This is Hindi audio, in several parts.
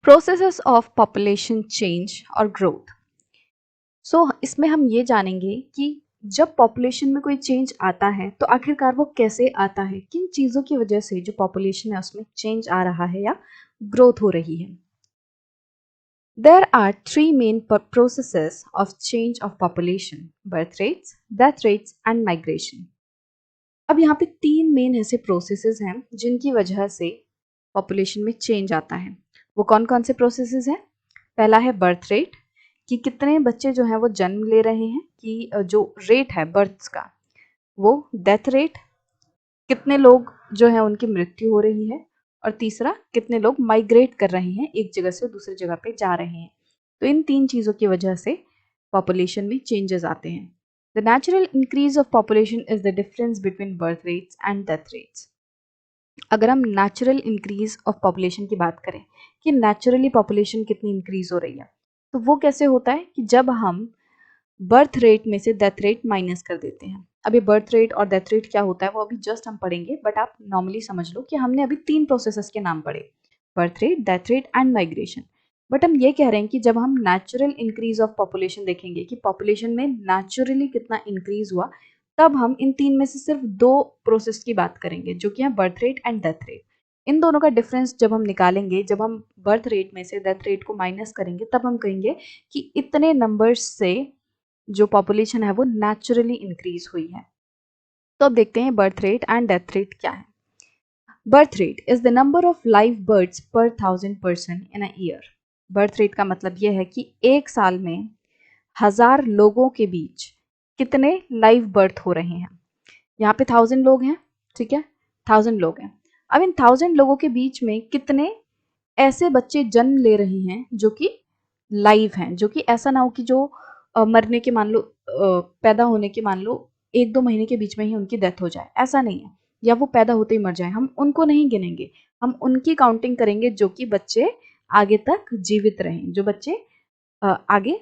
प्रोसेसेस ऑफ पॉपुलेशन चेंज और ग्रोथ। इसमें हम ये जानेंगे कि जब पॉपुलेशन में कोई चेंज आता है तो आखिरकार वो कैसे आता है, किन चीज़ों की वजह से जो पॉपुलेशन है उसमें चेंज आ रहा है या ग्रोथ हो रही है। There are three main processes of change of population: birth rates, death rates and migration. अब यहाँ पे तीन मेन ऐसे प्रोसेसेस हैं जिनकी वजह से पॉपुलेशन में चेंज आता है। वो कौन कौन से प्रोसेसेस हैं? पहला है बर्थ रेट, कि कितने बच्चे जो हैं वो जन्म ले रहे हैं, कि जो रेट है बर्थ्स का वो। डेथ रेट, कितने लोग जो हैं उनकी मृत्यु हो रही है। और तीसरा, कितने लोग माइग्रेट कर रहे हैं, एक जगह से दूसरी जगह पे जा रहे हैं। तो इन तीन चीज़ों की वजह से पॉपुलेशन में चेंजेस आते हैं। The natural increase of population is the difference between birth rates and death rates. अगर हम नेचुरल इंक्रीज ऑफ पॉपुलेशन की बात करें कि नेचुरली पॉपुलेशन कितनी इंक्रीज हो रही है, तो वो कैसे होता है कि जब हम बर्थ रेट में से डेथ रेट माइनस कर देते हैं। अभी बर्थ रेट और डेथ रेट क्या होता है वो अभी जस्ट हम पढ़ेंगे, बट आप नॉर्मली समझ लो कि हमने अभी तीन प्रोसेसेस के नाम पढ़े: birth rate, death rate and migration. But हम ये कह रहे हैं कि जब हम नेचुरल इंक्रीज ऑफ पॉपुलेशन देखेंगे कि पॉपुलेशन में नेचुरली कितना इंक्रीज हुआ, तब हम इन तीन में से सिर्फ दो प्रोसेस की बात करेंगे, जो कि है birth rate and death rate. इन दोनों का डिफरेंस जब हम निकालेंगे, जब हम बर्थ रेट में से डेथ रेट को माइनस करेंगे, तब हम कहेंगे कि इतने नंबर्स से जो पॉपुलेशन है वो नेचुरली इंक्रीज हुई है। तो अब देखते हैं birth rate and death rate क्या है। Birth rate is the number of live birds पर 1000 person in a year. Birth rate का मतलब यह है कि एक साल में 1000 लोगों के बीच कितने लाइव बर्थ हो रहे हैं। यहाँ पे 1000 लोग हैं, ठीक है, 1000 लोग हैं। अब इन 1000 लोगों के बीच में कितने ऐसे बच्चे जन्म ले रहे हैं जो कि लाइव हैं, जो कि ऐसा ना हो कि जो मरने के, मान लो पैदा होने के, मान लो 1-2 महीने के बीच में ही उनकी डेथ हो जाए, ऐसा नहीं है, या वो पैदा होते ही मर जाए। हम उनको नहीं गिनेंगे, हम उनकी काउंटिंग करेंगे जो कि बच्चे आगे तक जीवित रहें, जो बच्चे आगे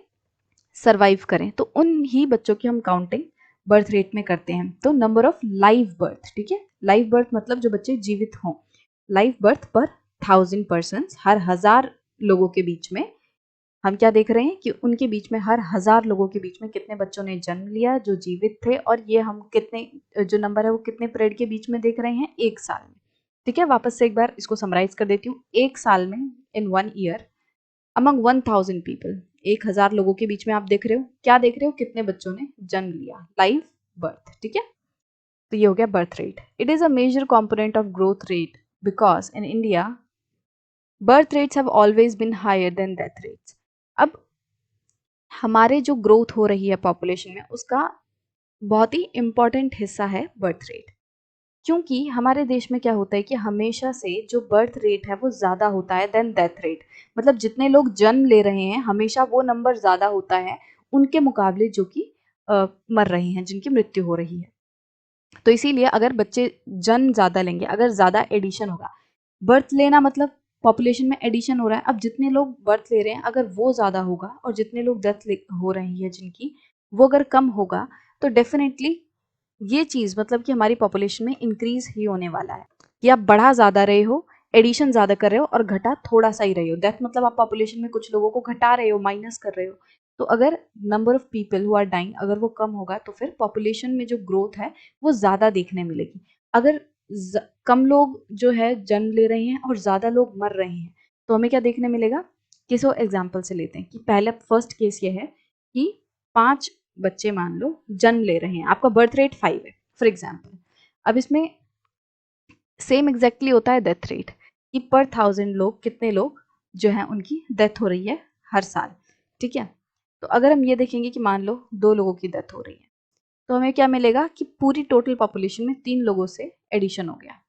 सरवाइव करें, तो उन ही बच्चों की हम काउंटिंग बर्थ रेट में करते हैं। तो नंबर ऑफ लाइव बर्थ, ठीक है, लाइव बर्थ मतलब जो बच्चे जीवित हों। लाइव बर्थ पर 1000 पर्सन, हर 1000 लोगों के बीच में हम क्या देख रहे हैं कि उनके बीच में, हर 1000 लोगों के बीच में कितने बच्चों ने जन्म लिया जो जीवित थे। और ये हम कितने, जो नंबर है वो कितने पीरियड के बीच में देख रहे हैं, एक साल में। ठीक है, वापस से एक बार इसको समराइज कर देती हूँ। एक साल में, इन 1 ईयर, अमंग 1000 पीपल, 1000 लोगों के बीच में आप देख रहे हो, क्या देख रहे हो, कितने बच्चों ने जन्म लिया, लाइव बर्थ। ठीक है, तो ये हो गया birth rate. It is a major component of growth rate because in India birth rates have always been higher than death rates. अब हमारे जो ग्रोथ हो रही है पॉपुलेशन में, उसका बहुत ही इम्पॉर्टेंट हिस्सा है बर्थ रेट। क्योंकि हमारे देश में क्या होता है कि हमेशा से जो बर्थ रेट है वो ज़्यादा होता है देन डेथ रेट। मतलब जितने लोग जन्म ले रहे हैं, हमेशा वो नंबर ज़्यादा होता है उनके मुकाबले जो कि मर रहे हैं, जिनकी मृत्यु हो रही है। तो इसीलिए अगर बच्चे जन्म ज़्यादा लेंगे, अगर ज़्यादा एडिशन होगा, बर्थ लेना मतलब पॉपुलेशन में एडिशन हो रहा है। अब जितने लोग बर्थ ले रहे हैं अगर वो ज़्यादा होगा, और जितने लोग डेथ हो रही है जिनकी, वो अगर कम होगा, तो डेफिनेटली ये चीज़ मतलब कि हमारी पॉपुलेशन में इंक्रीज ही होने वाला है। कि आप बढ़ा ज़्यादा रहे हो, एडिशन ज़्यादा कर रहे हो, और घटा थोड़ा सा ही रहे हो। डेथ मतलब आप पॉपुलेशन में कुछ लोगों को घटा रहे हो, माइनस कर रहे हो। तो अगर number of people who are dying अगर वो कम होगा, तो फिर पॉपुलेशन में जो ग्रोथ है वो ज़्यादा देखने मिलेगी। अगर कम लोग जो है जन्म ले रहे हैं और ज़्यादा लोग मर रहे हैं, तो हमें क्या देखने मिलेगा। किसी एग्जाम्पल से लेते हैं कि पहले फर्स्ट केस ये है कि 5 बच्चे मान लो जन्म ले रहे हैं, आपका बर्थ रेट 5 है फॉर एग्जाम्पल। अब इसमें सेम एग्जैक्टली होता है डेथ रेट, कि पर 1000 लोग कितने लोग जो हैं उनकी डेथ हो रही है हर साल। ठीक है, तो अगर हम ये देखेंगे कि मान लो 2 लोगों की डेथ हो रही है, तो हमें क्या मिलेगा कि पूरी टोटल पॉपुलेशन में 3 लोगों से एडिशन हो गया।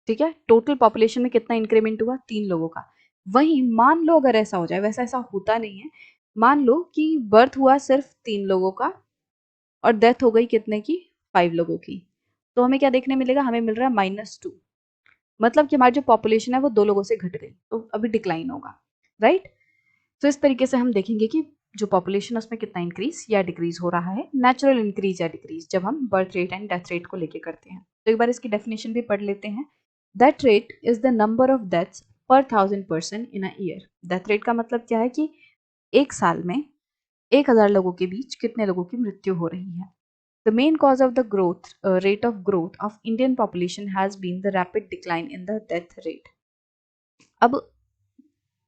ठीक है, टोटल पॉपुलेशन में कितना इंक्रीमेंट हुआ, 3 लोगों का। वहीं मान लो अगर ऐसा हो जाए, वैसा ऐसा होता नहीं है, मान लो कि बर्थ हुआ सिर्फ 3 लोगों का और डेथ हो गई कितने की, 5 लोगों की, तो हमें क्या देखने मिलेगा, हमें मिल रहा है -2। मतलब कि हमारी जो पॉपुलेशन है वो 2 लोगों से घट गई, तो अभी डिक्लाइन होगा, राइट। तो इस तरीके से हम देखेंगे कि जो पॉपुलेशन है उसमें कितना इंक्रीज या डिक्रीज हो रहा है, नेचुरल इंक्रीज या डिक्रीज, जब हम birth rate and death rate को लेके करते हैं। तो एक बार इसकी डेफिनेशन भी पढ़ लेते हैं। That rate is the number of deaths per 1000 person in a year। Death rate का मतलब क्या है कि एक साल में 1000 लोगों के बीच कितने लोगों की मृत्यु हो रही है। The main cause of the rate of growth of Indian population has been the rapid decline in the death rate। अब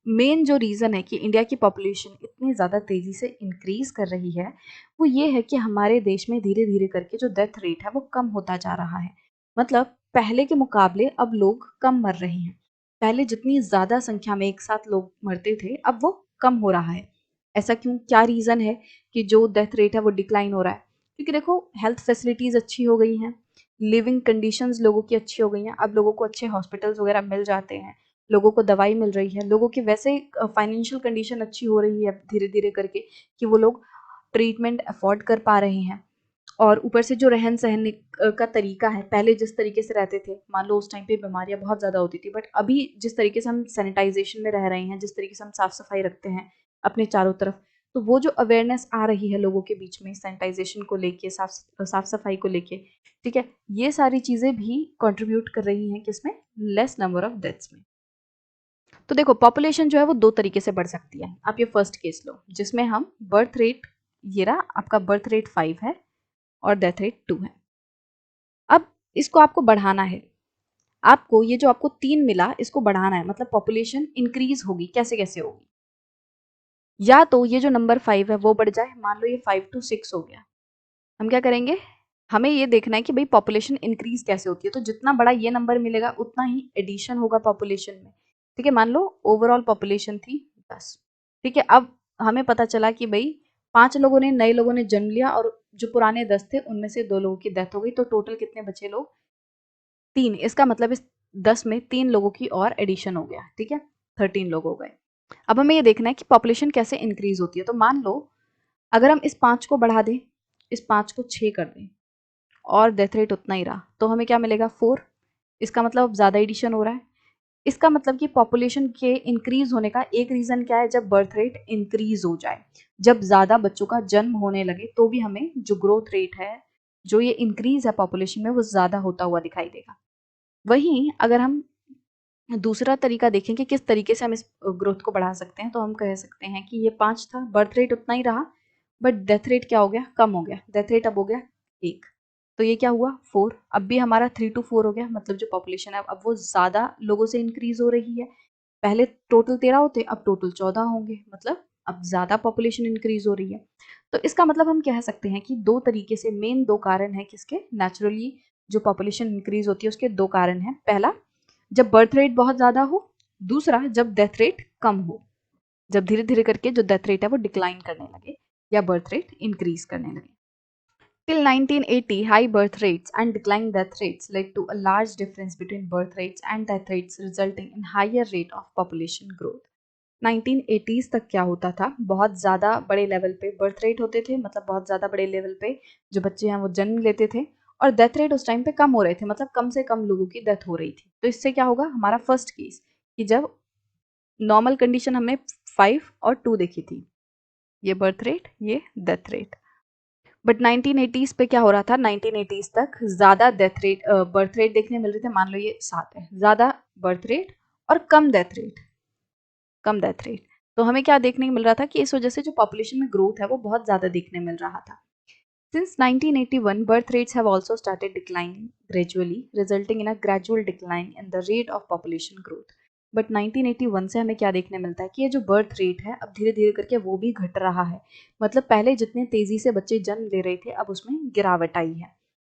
मेन जो रीज़न है कि इंडिया की पॉपुलेशन इतनी ज़्यादा तेज़ी से इंक्रीज़ कर रही है, वो ये है कि हमारे देश में धीरे धीरे करके जो डेथ रेट है वो कम होता जा रहा है। मतलब पहले के मुकाबले अब लोग कम मर रहे हैं। पहले जितनी ज़्यादा संख्या में एक साथ लोग मरते थे, अब वो कम हो रहा है। ऐसा क्यों? क्या रीज़न है कि जो डेथ रेट है वो डिक्लाइन हो रहा है? क्योंकि देखो, हेल्थ फैसिलिटीज़ अच्छी हो गई हैं, लिविंग कंडीशंस लोगों की अच्छी हो गई हैं, अब लोगों को अच्छे हॉस्पिटल्स वगैरह मिल जाते हैं, लोगों को दवाई मिल रही है, लोगों की वैसे फाइनेंशियल कंडीशन अच्छी हो रही है धीरे धीरे करके कि वो लोग ट्रीटमेंट अफोर्ड कर पा रहे हैं। और ऊपर से जो रहन सहन का तरीका है, पहले जिस तरीके से रहते थे, मान लो उस टाइम पे बीमारियां बहुत ज़्यादा होती थी, बट अभी जिस तरीके से हम सैनिटाइजेशन में रह रहे हैं, जिस तरीके से हम साफ सफाई रखते हैं अपने चारों तरफ, तो वो जो अवेयरनेस आ रही है लोगों के बीच में सैनिटाइजेशन को लेके, साफ सफाई को लेके, ठीक है, ये सारी चीज़ें भी कंट्रीब्यूट कर रही हैं किसमें? लेस नंबर ऑफ डेथ्स में। तो देखो, पॉपुलेशन जो है वो दो तरीके से बढ़ सकती है। आप ये फर्स्ट केस लो जिसमें हम बर्थ रेट, ये रहा आपका बर्थ रेट 5 है और डेथ रेट 2 है। अब इसको आपको बढ़ाना है। आपको ये जो आपको 3 मिला, इसको बढ़ाना है, मतलब पॉपुलेशन इंक्रीज होगी। कैसे कैसे होगी? या तो ये जो नंबर 5 है वो बढ़ जाए, मान लो ये 5 to 6 हो गया। हम क्या करेंगे? हमें ये देखना है कि भाई पॉपुलेशन इंक्रीज कैसे होती है। तो जितना बड़ा ये नंबर मिलेगा उतना ही एडिशन होगा पॉपुलेशन में। ठीक है, मान लो ओवरऑल पॉपुलेशन थी 10। ठीक है, अब हमें पता चला कि भाई 5 लोगों ने, नए लोगों ने जन्म लिया और जो पुराने 10 थे उनमें से 2 लोगों की डेथ हो गई। तो टोटल कितने बचे लोग? 3। इसका मतलब इस 10 में 3 लोगों की और एडिशन हो गया। ठीक है, 13 लोग हो गए। अब हमें ये देखना है कि पॉपुलेशन कैसे इंक्रीज होती है। तो मान लो अगर हम इस 5 को बढ़ा दें, इस 5 को 6 कर दें और डेथ रेट उतना ही रहा, तो हमें क्या मिलेगा? 4। इसका मतलब अब ज़्यादा एडिशन हो रहा है। इसका मतलब कि पॉपुलेशन के इंक्रीज होने का एक रीज़न क्या है? जब बर्थ रेट इंक्रीज हो जाए, जब ज़्यादा बच्चों का जन्म होने लगे, तो भी हमें जो ग्रोथ रेट है, जो ये इंक्रीज है पॉपुलेशन में, वो ज़्यादा होता हुआ दिखाई देगा। वहीं अगर हम दूसरा तरीका देखें कि किस तरीके से हम इस ग्रोथ को बढ़ा सकते हैं, तो हम कह सकते हैं कि ये 5 था, बर्थ रेट उतना ही रहा, बट डेथ रेट क्या हो गया? कम हो गया। डेथ रेट अब हो गया 1। तो ये क्या हुआ? 4। अब भी हमारा 3 to 4 हो गया, मतलब जो पॉपुलेशन है अब वो ज़्यादा लोगों से इंक्रीज हो रही है। पहले टोटल 13 होते, अब टोटल 14 होंगे, मतलब अब ज़्यादा पॉपुलेशन इंक्रीज हो रही है। तो इसका मतलब हम कह सकते हैं कि दो तरीके से, मेन 2 कारण हैं किसके? नेचुरली जो पॉपुलेशन इंक्रीज होती है उसके 2 कारण हैं। पहला, जब बर्थ रेट बहुत ज़्यादा हो। दूसरा, जब डेथ रेट कम हो, जब धीरे धीरे करके जो डेथ रेट है वो डिक्लाइन करने लगे या बर्थ रेट इंक्रीज करने लगे। Till 1980, high birth rates and declining death rates led to a large difference between birth rates and death rates, resulting in higher rate of population growth। 1980s तक क्या होता था? बहुत ज़्यादा बड़े लेवल पे बर्थ रेट होते थे, मतलब बहुत ज़्यादा बड़े लेवल पे जो बच्चे हैं वो जन्म लेते थे, और डेथ रेट उस टाइम पे कम हो रहे थे, मतलब कम से कम लोगों की डेथ हो रही थी। तो इससे क्या होगा? हमारा फर्स्ट केस कि जब नॉर्मल कंडीशन हमने 5 और 2 देखी थी, ये बर्थ रेट, ये डेथ रेट। बट 1980s पे क्या हो रहा था? 1980s तक ज़्यादा डेथ रेट, बर्थ रेट देखने मिल रहे थे। मान लो ये 7 है, ज़्यादा बर्थ रेट और कम डेथ रेट, कम डेथ रेट। तो हमें क्या देखने को मिल रहा था कि इस वजह से जो पॉपुलेशन में ग्रोथ है वो बहुत ज़्यादा देखने मिल रहा था। Since 1981, birth rates have also started declining gradually, resulting in a gradual decline in the rate of population growth. But 1981 से हमें क्या देखने मिलता है कि ये जो बर्थ रेट है अब धीरे धीरे करके वो भी घट रहा है। मतलब पहले जितने तेजी से बच्चे जन्म ले रहे थे, अब उसमें गिरावट आई है।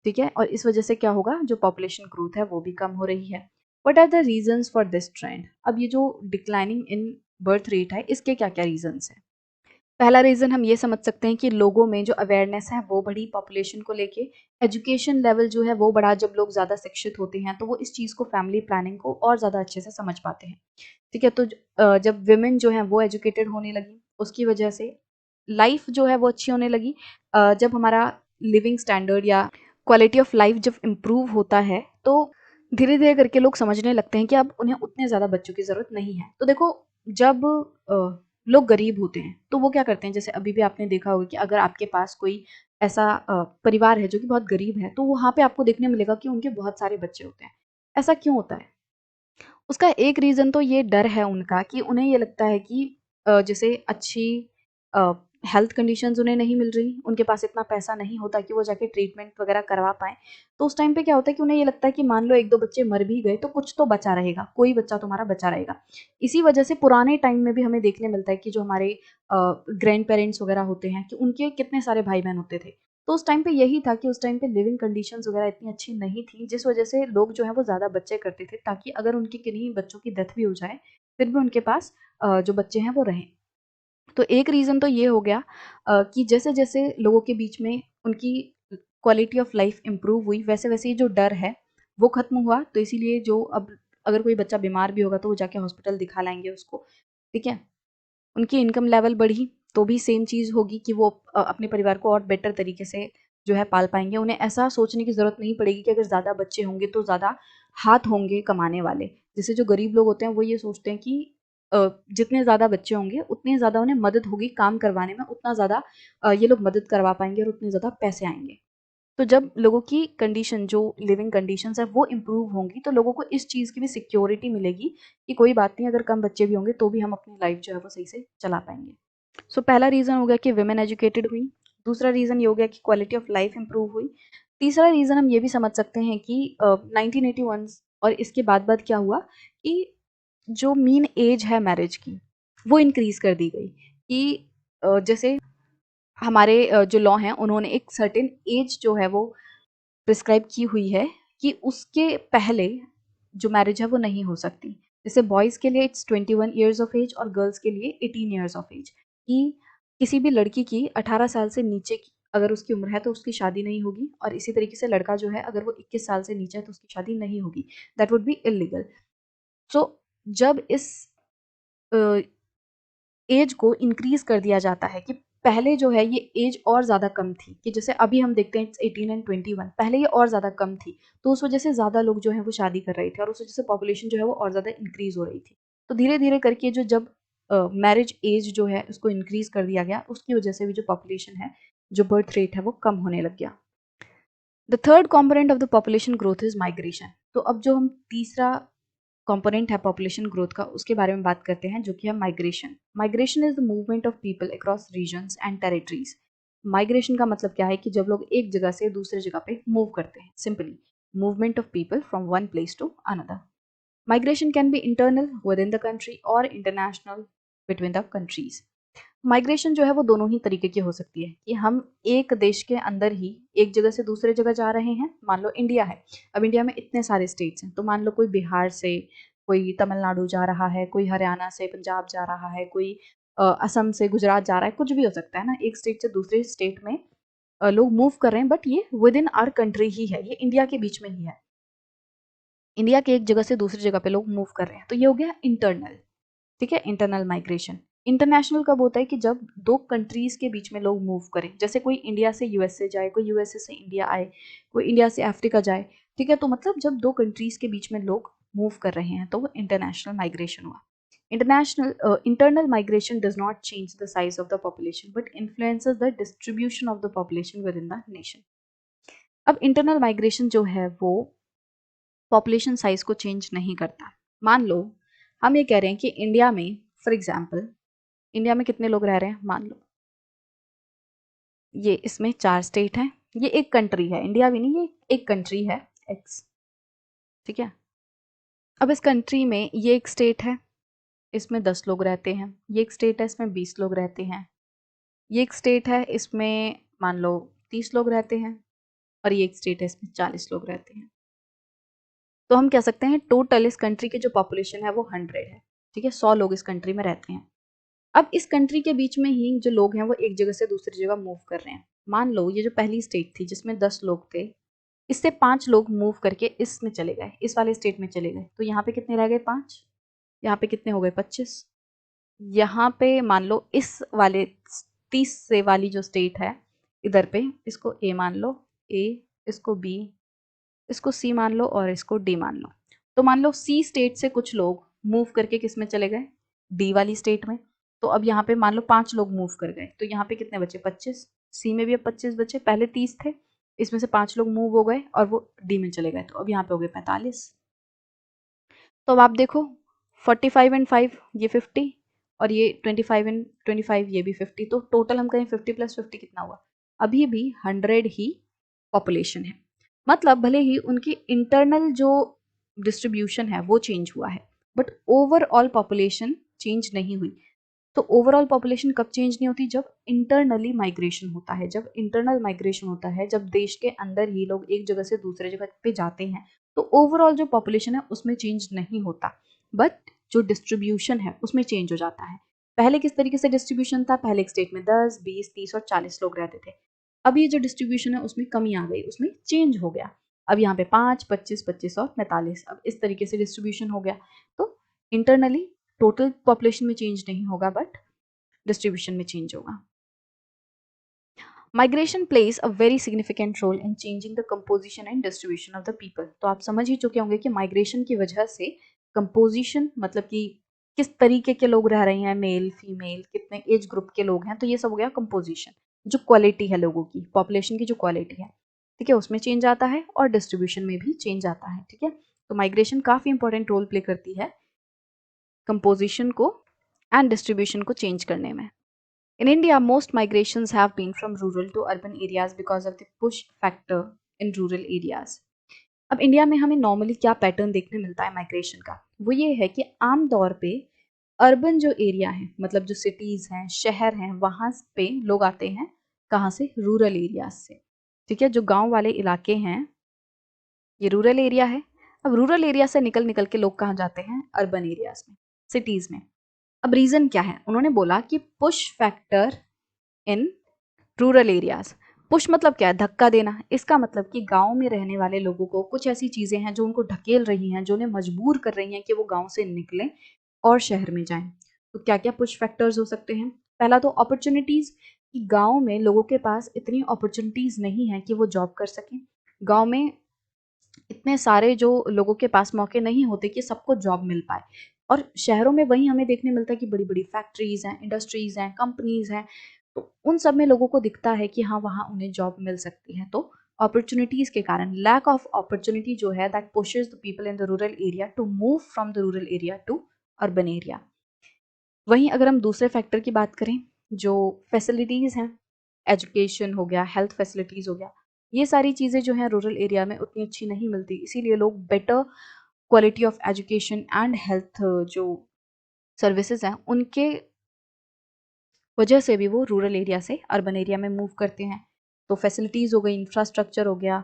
ठीक है, और इस वजह से क्या होगा? जो पॉपुलेशन ग्रोथ है वो भी कम हो रही है। What are the reasons for this trend? अब ये जो डिक्लाइनिंग इन बर्थ रेट है, इसके क्या क्या रीजन्स हैं? पहला रीज़न हम ये समझ सकते हैं कि लोगों में जो अवेयरनेस है वो बढ़ी पॉपुलेशन को लेके। एजुकेशन लेवल जो है वो बढ़ा। जब लोग ज़्यादा शिक्षित होते हैं तो वो इस चीज़ को, फैमिली प्लानिंग को और ज़्यादा अच्छे से समझ पाते हैं। ठीक है, तो जब विमेन जो हैं वो एजुकेटेड होने लगी, उसकी वजह से लाइफ जो है वो अच्छी होने लगी। जब हमारा लिविंग स्टैंडर्ड या क्वालिटी ऑफ लाइफ जब इम्प्रूव होता है, तो धीरे धीरे करके लोग समझने लगते हैं कि अब उन्हें उतने ज़्यादा बच्चों की ज़रूरत नहीं है। तो देखो, जब लोग गरीब होते हैं तो वो क्या करते हैं? जैसे अभी भी आपने देखा होगा कि अगर आपके पास कोई ऐसा परिवार है जो कि बहुत गरीब है, तो वहाँ पे आपको देखने मिलेगा कि उनके बहुत सारे बच्चे होते हैं। ऐसा क्यों होता है? उसका एक रीज़न तो ये डर है उनका कि उन्हें ये लगता है कि जैसे अच्छी हेल्थ कंडीशंस उन्हें नहीं मिल रही, उनके पास इतना पैसा नहीं होता कि वो जाके ट्रीटमेंट वगैरह करवा पाएँ। तो उस टाइम पे क्या होता है कि उन्हें ये लगता है कि मान लो 1-2 बच्चे मर भी गए तो कुछ तो बचा रहेगा, कोई बच्चा तुम्हारा बचा रहेगा। इसी वजह से पुराने टाइम में भी हमें देखने मिलता है कि जो हमारे ग्रैंड पेरेंट्स वगैरह होते हैं कि उनके कितने सारे भाई-बहन होते थे। तो उस टाइम पे यही था कि उस टाइम पे लिविंग कंडीशंस वगैरह इतनी अच्छी नहीं थी, जिस वजह से लोग जो हैं वो ज़्यादा बच्चे करते थे ताकि अगर उनके किन्हीं बच्चों की डेथ भी हो जाए, फिर भी उनके पास जो बच्चे हैं वो रहें। तो एक रीज़न तो ये हो गया कि जैसे-जैसे लोगों के बीच में उनकी क्वालिटी ऑफ लाइफ इम्प्रूव हुई, वैसे-वैसे ये जो डर है, वो ख़त्म हुआ। तो इसीलिए जो अब अगर कोई बच्चा बीमार भी होगा तो वो जाके हॉस्पिटल दिखा लाएँगे उसको, ठीक है? उनकी इनकम लेवल बढ़ी, तो भी सेम चीज़ होगी कि वो अपने परिवार को और बेटर तरीके से जो है पाल पाएँगे। उन्हें ऐसा सोचने की ज़रूरत नहीं पड़ेगी कि अगर ज़्यादा बच्चे होंगे तो ज़्यादा हाथ होंगे कमाने वाले। जैसे जो गरीब लोग होते हैं वो ये सोचते हैं कि जितने ज़्यादा बच्चे होंगे उतनी ज़्यादा उन्हें मदद होगी काम करवाने में, उतना ज़्यादा ये लोग मदद करवा पाएँगे और उतने ज़्यादा पैसे आएँगे। तो जब लोगों की कंडीशन जो लिविंग कंडीशंस है वो इम्प्रूव होंगी तो लोगों को इस चीज़ की भी सिक्योरिटी मिलेगी कि कोई बात नहीं, अगर कम बच्चे भी होंगे तो भी हम अपनी लाइफ जो है वो सही से चला पाएंगे। सो पहला रीज़न हो गया कि विमेन एजुकेटेड हुई। दूसरा रीज़न ये हो गया कि क्वालिटी ऑफ लाइफ इम्प्रूव हुई। तीसरा रीज़न हम ये भी समझ सकते हैं कि 1981 और इसके बाद क्या हुआ कि जो मीन एज है मैरिज की वो इंक्रीज़ कर दी गई कि जैसे हमारे जो लॉ हैं उन्होंने एक सर्टेन एज जो है वो प्रिस्क्राइब की हुई है कि उसके पहले जो मैरिज है वो नहीं हो सकती। जैसे बॉयज़ के लिए इट्स 21 इयर्स ऑफ एज और गर्ल्स के लिए 18 इयर्स ऑफ एज कि किसी भी लड़की की 18 साल से नीचे की अगर उसकी उम्र है तो उसकी शादी नहीं होगी, और इसी तरीके से लड़का जो है अगर वो 21 साल से नीचे है तो उसकी शादी नहीं होगी। That would be illegal. So जब इस एज को इंक्रीज़ कर दिया जाता है कि पहले जो है ये एज और ज़्यादा कम थी कि जैसे अभी हम देखते हैं इट्स 18 एंड 21, पहले ये और ज़्यादा कम थी। तो उस वजह से ज़्यादा लोग जो हैं वो शादी कर रहे थे और उस वजह से पॉपुलेशन जो है वो और ज़्यादा इंक्रीज़ हो रही थी। तो धीरे-धीरे करके जो जब मैरिज एज जो है उसको इंक्रीज़ कर दिया गया, उसकी वजह से भी जो पॉपुलेशन है, जो बर्थ रेट है वो कम होने लग गया। The third component of the population growth is migration. तो अब जो हम तीसरा कंपोनेंट है पॉपुलेशन ग्रोथ का उसके बारे में बात करते हैं, जो कि है migration. Migration is the movement of people across regions and territories. Migration का मतलब क्या है कि जब लोग एक जगह से दूसरी जगह पे मूव करते हैं, simply movement of people from one place to another. Migration can be internal within the country और international between the countries. Migration जो है वो दोनों ही तरीके की हो सकती है कि हम एक देश के अंदर ही एक जगह से दूसरे जगह जा रहे हैं। मान लो इंडिया है, अब इंडिया में इतने सारे स्टेट्स हैं, तो मान लो कोई बिहार से, कोई तमिलनाडु जा रहा है, कोई हरियाणा से पंजाब जा रहा है, कोई असम से गुजरात जा रहा है, कुछ भी हो सकता है ना, एक स्टेट से दूसरे स्टेट में लोग मूव कर रहे हैं, बट ये विद इन आर कंट्री ही है, ये इंडिया के बीच में ही है। इंडिया के एक जगह से दूसरी जगह पे लोग मूव कर रहे हैं, तो ये हो गया इंटरनल। ठीक है, इंटरनल माइग्रेशन। इंटरनेशनल कब होता है कि जब दो कंट्रीज के बीच में लोग मूव करें, जैसे कोई इंडिया से यूएसए जाए, कोई यूएसए से इंडिया आए, कोई इंडिया से अफ्रीका जाए। ठीक है, तो मतलब जब दो कंट्रीज के बीच में लोग मूव कर रहे हैं तो वो इंटरनेशनल माइग्रेशन हुआ। Internal migration does not change the size of the population but influences the distribution of the population with in the nation. अब इंटरनल माइग्रेशन जो है वो पॉपुलेशन साइज को चेंज नहीं करता। मान लो हम ये कह रहे हैं कि इंडिया में, फॉर एग्जाम्पल, इंडिया में कितने लोग रह रहे हैं, मान लो ये इसमें 4 स्टेट हैं, ये एक कंट्री है, इंडिया भी नहीं, ये एक कंट्री है एक्स। ठीक है, अब इस कंट्री में ये एक स्टेट है, इसमें 10 लोग रहते हैं, ये एक स्टेट है इसमें 20 लोग रहते हैं, ये एक स्टेट है इसमें मान लो 30 लोग रहते हैं, और ये एक स्टेट है इसमें 40 लोग रहते हैं। तो हम कह सकते हैं टोटल इस कंट्री की जो पॉपुलेशन है वो 100 है। ठीक है, 100 लोग इस कंट्री में रहते हैं। अब इस कंट्री के बीच में ही जो लोग हैं वो एक जगह से दूसरी जगह मूव कर रहे हैं। मान लो ये जो पहली स्टेट थी जिसमें 10 लोग थे, इससे 5 लोग मूव करके इसमें चले गए, इस वाले स्टेट में चले गए, तो यहाँ पे कितने रह गए, 5। यहाँ पे कितने हो गए, 25। यहाँ पे मान लो इस वाले 30 से वाली जो स्टेट है, इधर पे इसको ए मान लो, ए, इसको बी, इसको सी मान लो और इसको डी मान लो। तो मान लो सी स्टेट से कुछ लोग मूव करके किस में चले गए, डी वाली स्टेट में। तो अब यहाँ पे मान लो 5 लोग मूव कर गए, तो यहाँ पे कितने बचे, 25। सी में भी अब 25 बचे, पहले 30 थे, इसमें से 5 लोग मूव हो गए और वो डी में चले गए, तो अब यहाँ पे हो गए 45। तो अब आप देखो 45 एंड 5 ये 50 और ये 25 एंड 25 ये भी 50, तो टोटल हम कहें 50 प्लस 50 कितना हुआ, अभी भी 100 ही पॉपुलेशन है। मतलब भले ही उनकी इंटरनल जो डिस्ट्रीब्यूशन है वो चेंज हुआ है, बट ओवरऑल पॉपुलेशन चेंज नहीं हुई। तो ओवरऑल पॉपुलेशन कब चेंज नहीं होती, जब इंटरनली माइग्रेशन होता है। जब इंटरनल माइग्रेशन होता है, जब देश के अंदर ही लोग एक जगह से दूसरे जगह पे जाते हैं, तो ओवरऑल जो पॉपुलेशन है उसमें चेंज नहीं होता, बट जो डिस्ट्रीब्यूशन है उसमें चेंज हो जाता है। पहले किस तरीके से डिस्ट्रीब्यूशन था, पहले एक स्टेट में 10, 20, 30 और 40 लोग रहते थे। अब ये जो डिस्ट्रीब्यूशन है उसमें कमी आ गई, उसमें चेंज हो गया। अब यहाँ पे 5, 25, 25 और 45, अब इस तरीके से डिस्ट्रीब्यूशन हो गया। तो इंटरनली टोटल पॉपुलेशन में चेंज नहीं होगा, बट डिस्ट्रीब्यूशन में चेंज होगा। Migration plays a very significant role in changing the composition and distribution of the people. तो आप समझ ही चुके होंगे कि माइग्रेशन की वजह से कंपोजिशन, मतलब कि किस तरीके के लोग रह रहे हैं, मेल फीमेल, कितने एज ग्रुप के लोग हैं, तो ये सब हो गया कंपोजिशन। जो क्वालिटी है लोगों की, पॉपुलेशन की जो क्वालिटी है, ठीक है, उसमें चेंज आता है और डिस्ट्रीब्यूशन में भी चेंज आता है। ठीक है, तो माइग्रेशन काफी इंपॉर्टेंट रोल प्ले करती है कंपोजिशन को एंड डिस्ट्रीब्यूशन को चेंज करने में। In India, most migrations have been from rural to urban areas because of the push factor in rural areas. अब इंडिया में हमें नॉर्मली क्या पैटर्न देखने मिलता है माइग्रेशन का, वो ये है कि आम तौर पे अर्बन जो एरिया है, मतलब जो सिटीज हैं, शहर हैं, वहां पे लोग आते हैं कहाँ से, रूरल एरियाज से। ठीक है, जो गांव वाले इलाके हैं ये रूरल एरिया है। अब रूरल एरिया से निकल निकल के लोग कहाँ जाते हैं, अर्बन एरियाज में, सिटीज में। अब रीजन क्या है, उन्होंने बोला कि push factor in rural areas. Push मतलब क्या है, धक्का देना। इसका मतलब कि गांव में रहने वाले लोगों को कुछ ऐसी चीजें हैं जो उनको ढकेल रही हैं, जो उन्हें मजबूर कर रही हैं कि वो गांव से निकलें और शहर में जाएं। तो क्या क्या पुश फैक्टर्स हो सकते हैं, पहला तो अपॉर्चुनिटीज, कि गांव में लोगों के पास इतनी अपॉर्चुनिटीज नहीं है कि वो जॉब कर सकें। गांव में इतने सारे जो लोगों के पास मौके नहीं होते कि सबको जॉब मिल पाए। और शहरों में वही हमें देखने मिलता है कि बड़ी बड़ी फैक्ट्रीज हैं, इंडस्ट्रीज हैं, कंपनीज हैं, तो उन सब में लोगों को दिखता है कि हाँ वहाँ उन्हें जॉब मिल सकती है। तो अपॉर्चुनिटीज के कारण, लैक ऑफ अपॉर्चुनिटी जो है, that pushes the people in the rural area to move from the rural area to urban area. वहीं अगर हम दूसरे फैक्टर की बात करें, जो फैसिलिटीज हैं, एजुकेशन हो गया, हेल्थ फैसिलिटीज हो गया, ये सारी चीज़ें जो हैं रूरल एरिया में उतनी अच्छी नहीं मिलती, इसीलिए लोग better quality of education and health जो सर्विसेज हैं उनके वजह से भी वो रूरल एरिया से अर्बन एरिया में मूव करते हैं। तो फैसिलिटीज़ हो गई, इंफ्रास्ट्रक्चर हो गया,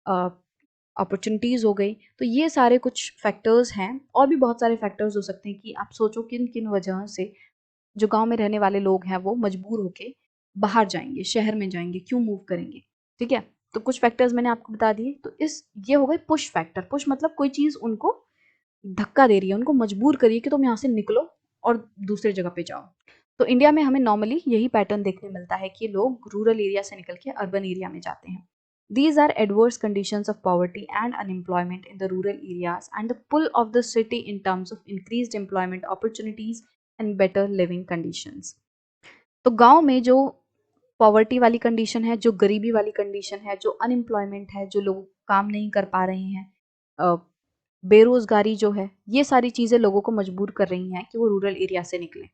अपॉर्चुनिटीज़ हो गई, तो ये सारे कुछ फैक्टर्स हैं। और भी बहुत सारे फैक्टर्स हो सकते हैं कि आप सोचो किन किन वजहों से जो गांव में रहने वाले लोग हैं वो मजबूर होके बाहर जाएंगे, शहर में जाएंगे, क्यों मूव करेंगे। ठीक है, तो कुछ फैक्टर्स मैंने आपको बता दिए। तो इस ये हो गए पुश फैक्टर। पुश मतलब कोई चीज़ उनको धक्का दे रही है, उनको मजबूर करिए कि तुम यहाँ से निकलो और दूसरे जगह पे जाओ। तो इंडिया में हमें नॉर्मली यही पैटर्न देखने मिलता है कि लोग रूरल एरिया से निकल के अर्बन एरिया में जाते हैं। These are adverse conditions of poverty and unemployment in the rural areas and the pull of the city in terms of increased employment opportunities and better living conditions. तो गांव में जो पॉवर्टी वाली कंडीशन है, जो गरीबी वाली कंडीशन है, जो अनएम्प्लॉयमेंट है, जो लोग काम नहीं कर पा रहे हैं, बेरोजगारी जो है, ये सारी चीज़ें लोगों को मजबूर कर रही हैं कि वो रूरल एरिया से निकलें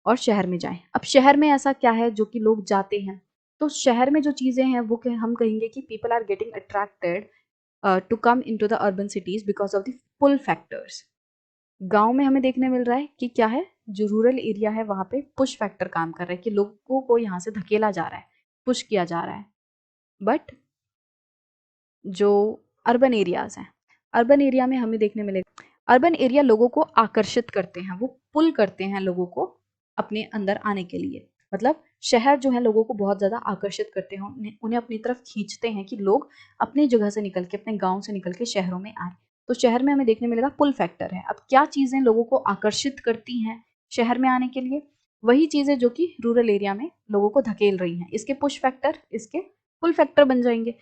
और शहर में जाएं। अब शहर में ऐसा क्या है जो कि लोग जाते हैं, तो शहर में जो चीज़ें हैं वो हम कहेंगे कि people are getting attracted to come into the urban cities because of the pull factors. गांव में हमें देखने मिल रहा है कि क्या है, जो रूरल एरिया है वहां पे पुश फैक्टर काम कर रहा है कि लोगों को यहाँ से धकेला जा रहा है, पुश किया जा रहा है। बट जो अर्बन एरियाज हैं, अर्बन एरिया में हमें देखने मिलेगा, अर्बन एरिया लोगों को आकर्षित करते हैं, वो पुल करते हैं लोगों को अपने अंदर आने के लिए। मतलब शहर जो है लोगों को बहुत ज़्यादा आकर्षित करते हैं, उन्हें अपनी तरफ खींचते हैं कि लोग अपनी जगह से निकल के, अपने गांव से निकल के शहरों में आए। तो शहर में हमें देखने मिलेगा पुल फैक्टर है। अब क्या चीज़ें लोगों को आकर्षित करती हैं शहर में आने के लिए, वही चीज़ें जो कि रूरल एरिया में लोगों को धकेल रही हैं। इसके पुश फैक्टर इसके पुल फैक्टर बन जाएंगे।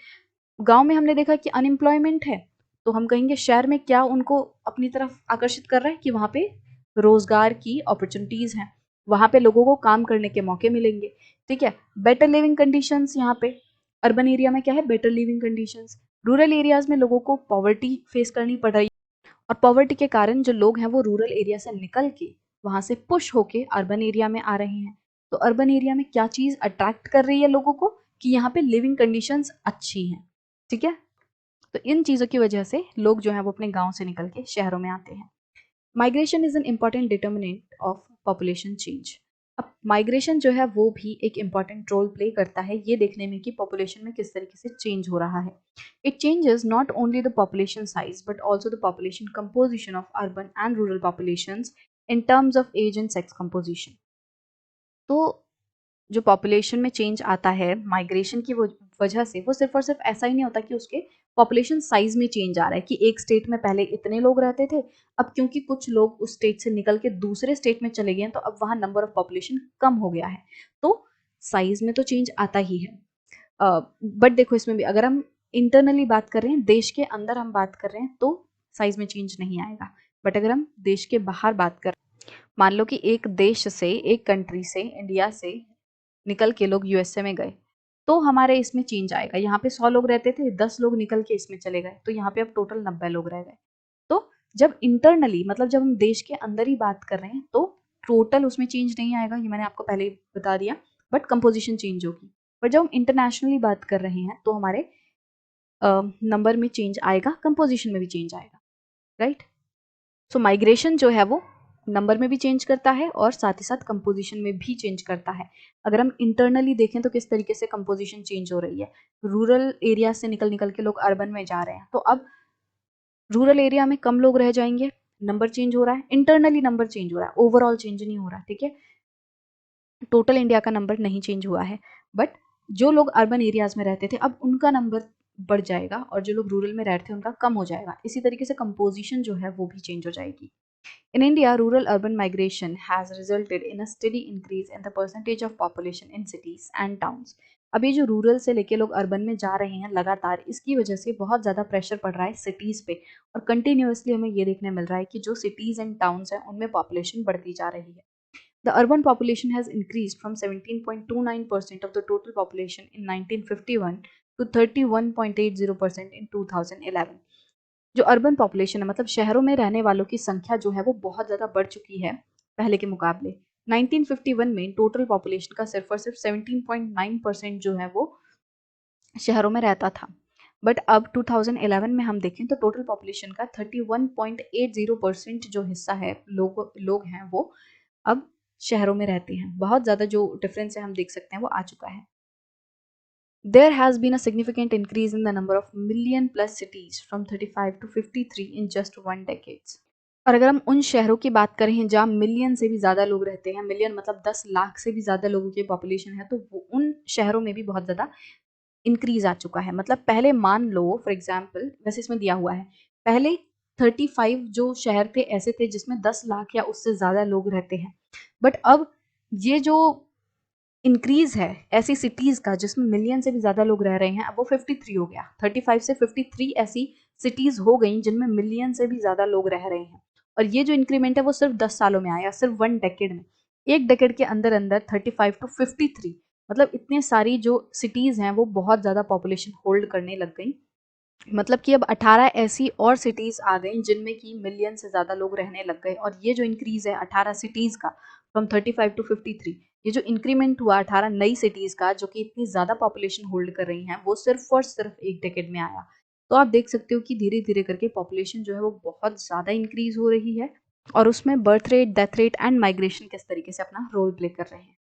गांव में हमने देखा कि अनएम्प्लॉयमेंट है, तो हम कहेंगे शहर में क्या उनको अपनी तरफ आकर्षित कर रहा है कि वहाँ पे रोजगार की अपॉर्चुनिटीज हैं, वहाँ पे लोगों को काम करने के मौके मिलेंगे। ठीक है, बेटर लिविंग कंडीशंस, यहाँ पे अर्बन एरिया में क्या है, better living conditions. Rural areas में लोगों को पॉवर्टी फेस करनी पड़ रही और पॉवर्टी के कारण जो लोग हैं वो रूरल एरिया से निकल के वहाँ से पुश होके अर्बन एरिया में आ रहे हैं। तो अर्बन एरिया में क्या चीज़ अट्रैक्ट कर रही है लोगों को कि यहाँ पे लिविंग कंडीशंस अच्छी हैं, ठीक है। तो इन चीज़ों की वजह से लोग जो है वो अपने गाँव से निकल के शहरों में आते हैं। Migration is an important determinant of population change. अब माइग्रेशन जो है वो भी एक इम्पॉर्टेंट रोल प्ले करता है ये देखने में कि पॉपुलेशन में किस तरीके से चेंज हो रहा है। It changes not only the population size but also the population composition of urban and rural populations in terms of age and sex composition. तो जो पॉपुलेशन में चेंज आता है माइग्रेशन की वजह से, वो सिर्फ और सिर्फ ऐसा ही नहीं होता कि उसके पॉपुलेशन साइज में चेंज आ रहा है कि एक स्टेट में पहले इतने लोग रहते थे, अब क्योंकि कुछ लोग उस स्टेट से निकल के दूसरे स्टेट में चले गए हैं तो अब वहाँ नंबर ऑफ पॉपुलेशन कम हो गया है, तो साइज में तो चेंज आता ही है। बट देखो इसमें भी अगर हम इंटरनली बात कर रहे हैं, देश के अंदर हम बात कर रहे हैं तो साइज में चेंज नहीं आएगा। बट अगर हम देश के बाहर बात कर, मान लो कि एक देश से, एक कंट्री से, इंडिया से निकल के लोग यूएसए में गए, तो हमारे इसमें चेंज आएगा। यहाँ पे 100 लोग रहते थे, 10 लोग निकल के इसमें चले गए, तो यहाँ पे अब टोटल 90 लोग रह गए। तो जब इंटरनली मतलब जब हम देश के अंदर ही बात कर रहे हैं तो टोटल उसमें चेंज नहीं आएगा, ये मैंने आपको पहले ही बता दिया, बट कंपोजिशन चेंज होगी। पर जब हम इंटरनेशनली बात कर रहे हैं तो हमारे नंबर में चेंज आएगा, कंपोजिशन में भी चेंज आएगा, राइट। सो माइग्रेशन जो है वो नंबर में भी चेंज करता है और साथ ही साथ कंपोजिशन में भी चेंज करता है। अगर हम इंटरनली देखें तो किस तरीके से कंपोजिशन चेंज हो रही है, रूरल एरिया से निकल निकल के लोग अर्बन में जा रहे हैं, तो अब रूरल एरिया में कम लोग रह जाएंगे, नंबर चेंज हो रहा है, इंटरनली नंबर चेंज हो रहा है, ओवरऑल चेंज नहीं हो रहा, ठीक है। टोटल इंडिया का नंबर नहीं चेंज हुआ है, बट जो लोग अर्बन एरियाज में रहते थे अब उनका नंबर बढ़ जाएगा और जो लोग रूरल में रहते थे उनका कम हो जाएगा। इसी तरीके से कंपोजिशन जो है वो भी चेंज हो जाएगी। In India, rural-urban migration has resulted in a steady increase in the percentage of population in cities and towns. अब ये जो रूरल से लेके लोग अर्बन में जा रहे हैं लगातार, इसकी वजह से बहुत ज़्यादा प्रेशर पड़ रहा है सिटीज़ पे और कंटिन्यूसली हमें ये देखने मिल रहा है कि जो सिटीज़ एंड टाउन्स हैं उनमें पॉपुलेशन बढ़ती जा रही है। The urban population has increased from 17.29% of the total population in 1951 to 31.80% in 2011. जो अर्बन पॉपुलेशन है मतलब शहरों में रहने वालों की संख्या जो है वो बहुत ज़्यादा बढ़ चुकी है पहले के मुकाबले। 1951 में टोटल पॉपुलेशन का सिर्फ और सिर्फ 17.9% जो है वो शहरों में रहता था, बट अब 2011 में हम देखें तो टोटल पॉपुलेशन का 31.80% जो हिस्सा है लोग हैं वो अब शहरों में रहते हैं। बहुत ज़्यादा जो डिफरेंस है हम देख सकते हैं वो आ चुका है। There has been a significant increase in the number of million plus cities from 35 to 53 in just one decade. और अगर हम उन शहरों की बात करें जहाँ मिलियन से भी ज़्यादा लोग रहते हैं, मिलियन मतलब 10 लाख से भी ज़्यादा लोगों की पॉपुलेशन है, तो वो उन शहरों में भी बहुत ज़्यादा इंक्रीज आ चुका है। मतलब पहले मान लो फॉर एग्जाम्पल, वैसे इसमें दिया हुआ है, पहले 35 जो शहर थे ऐसे थे जिसमें 10 लाख या उससे ज़्यादा लोग रहते हैं, बट अब ये जो इंक्रीज है ऐसी सिटीज का जिसमें मिलियन से भी ज्यादा लोग रह रहे हैं, अब वो 53 हो गया। 35 से 53 ऐसी सिटीज हो गई जिनमें मिलियन से भी ज्यादा लोग रह रहे हैं। और ये जो इंक्रीमेंट है वो सिर्फ 10 सालों में आया, सिर्फ 1 डेकेड में। एक डेकेड के अंदर अंदर 35 टू 53 मतलब इतने सारी जो सिटीज हैं वो बहुत ज्यादा पॉपुलेशन होल्ड करने लग गई। मतलब कि अब 18 ऐसी और सिटीज़ आ गई जिनमें कि मिलियन से ज़्यादा लोग रहने लग गए। और ये जो इंक्रीज़ है 18 सिटीज़ का फ्रॉम 35 टू 53, ये जो इंक्रीमेंट हुआ 18 नई सिटीज़ का जो कि इतनी ज़्यादा पॉपुलेशन होल्ड कर रही हैं, वो सिर्फ और सिर्फ एक डेकेड में आया। तो आप देख सकते हो कि धीरे धीरे करके पॉपुलेशन जो है वो बहुत ज़्यादा इंक्रीज़ हो रही है और उसमें birth rate, death rate and migration किस तरीके से अपना रोल प्ले कर रहे हैं।